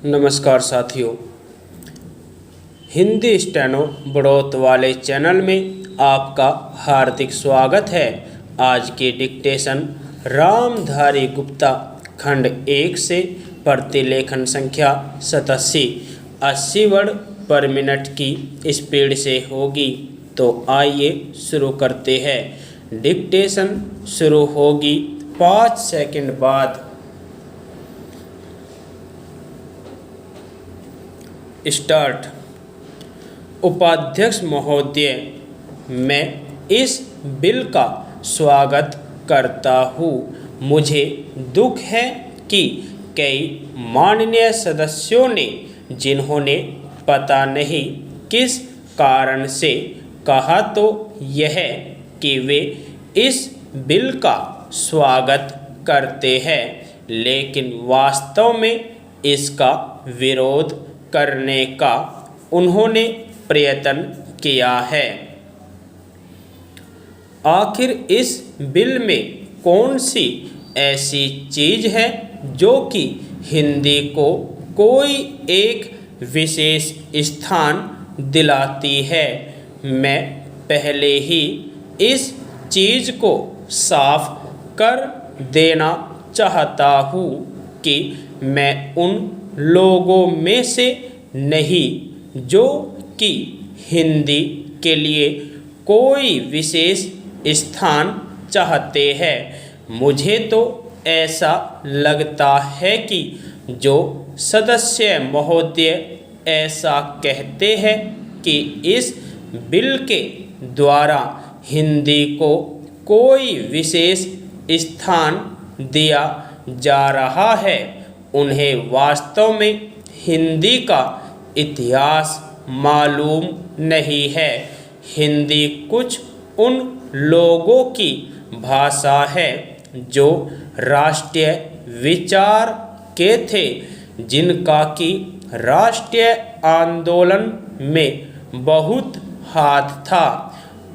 नमस्कार साथियों, हिंदी स्टेनो बढ़ोत वाले चैनल में आपका हार्दिक स्वागत है। आज की डिक्टेशन रामधारी गुप्ता खंड 1 से प्रतिलेखन संख्या 87 80 वर्ड पर मिनट की स्पीड से होगी। तो आइए शुरू करते हैं। डिक्टेशन शुरू होगी 5 सेकंड बाद। स्टार्ट। उपाध्यक्ष महोदय, मैं इस बिल का स्वागत करता हूँ। मुझे दुख है कि कई माननीय सदस्यों ने, जिन्होंने पता नहीं किस कारण से कहा तो यह कि वे इस बिल का स्वागत करते हैं, लेकिन वास्तव में इसका विरोध करने का उन्होंने प्रयत्न किया है। आखिर इस बिल में कौन सी ऐसी चीज़ है जो कि हिंदी को कोई एक विशेष स्थान दिलाती है? मैं पहले ही इस चीज़ को साफ कर देना चाहता हूँ कि मैं उन लोगों में से नहीं जो कि हिंदी के लिए कोई विशेष स्थान चाहते हैं। मुझे तो ऐसा लगता है कि जो सदस्य महोदय ऐसा कहते हैं कि इस बिल के द्वारा हिंदी को कोई विशेष स्थान दिया जा रहा है, उन्हें वास्तव में हिंदी का इतिहास मालूम नहीं है। हिंदी कुछ उन लोगों की भाषा है जो राष्ट्रीय विचार के थे, जिनका कि राष्ट्रीय आंदोलन में बहुत हाथ था।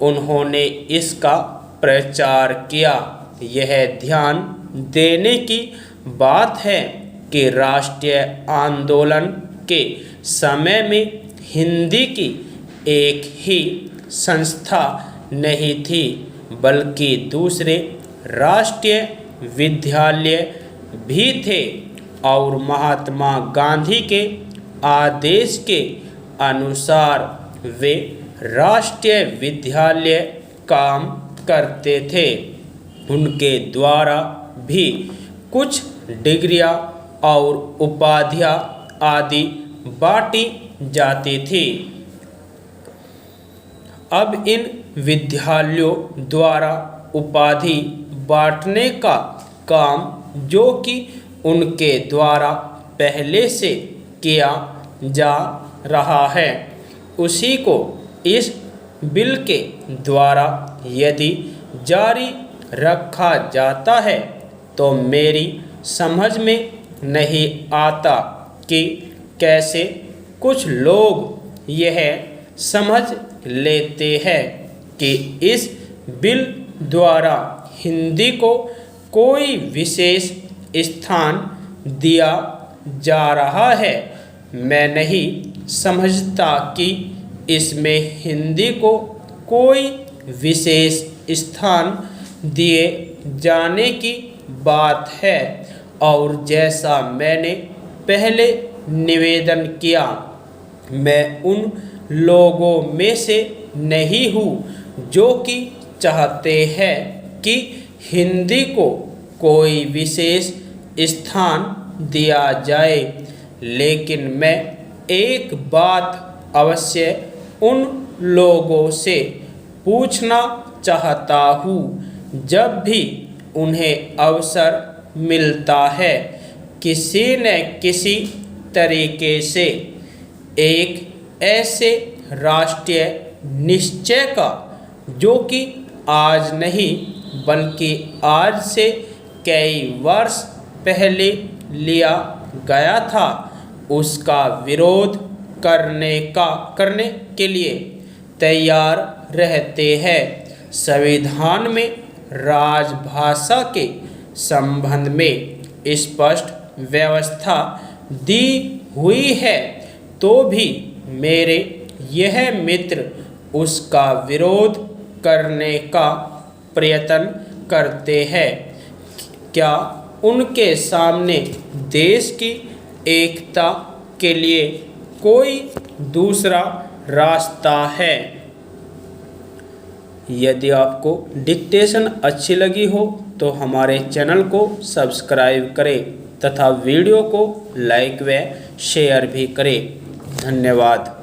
उन्होंने इसका प्रचार किया। यह ध्यान देने की बात है कि राष्ट्रीय आंदोलन के समय में हिंदी की एक ही संस्था नहीं थी, बल्कि दूसरे राष्ट्रीय विद्यालय भी थे और महात्मा गांधी के आदेश के अनुसार वे राष्ट्रीय विद्यालय काम करते थे। उनके द्वारा भी कुछ डिग्रियां और उपाधियां आदि बांटी जाती थी। अब इन विद्यालयों द्वारा उपाधि बांटने का काम, जो कि उनके द्वारा पहले से किया जा रहा है, उसी को इस बिल के द्वारा यदि जारी रखा जाता है तो मेरी समझ में नहीं आता कि कैसे कुछ लोग यह समझ लेते हैं कि इस बिल द्वारा हिंदी को कोई विशेष स्थान दिया जा रहा है। मैं नहीं समझता कि इसमें हिंदी को कोई विशेष स्थान दिए जाने की बात है, और जैसा मैंने पहले निवेदन किया, मैं उन लोगों में से नहीं हूँ जो कि चाहते हैं कि हिंदी को कोई विशेष स्थान दिया जाए, लेकिन मैं एक बात अवश्य उन लोगों से पूछना चाहता हूँ। जब भी उन्हें अवसर मिलता है, किसी न किसी तरीके से एक ऐसे राष्ट्रीय निश्चय का, जो कि आज नहीं बल्कि आज से कई वर्ष पहले लिया गया था, उसका विरोध करने के लिए तैयार रहते हैं। संविधान में राजभाषा के संबंध में स्पष्ट व्यवस्था दी हुई है तो भी मेरे यह मित्र उसका विरोध करने का प्रयत्न करते हैं। क्या उनके सामने देश की एकता के लिए कोई दूसरा रास्ता है? यदि आपको डिक्टेशन अच्छी लगी हो तो हमारे चैनल को सब्सक्राइब करें तथा वीडियो को लाइक व शेयर भी करें। धन्यवाद।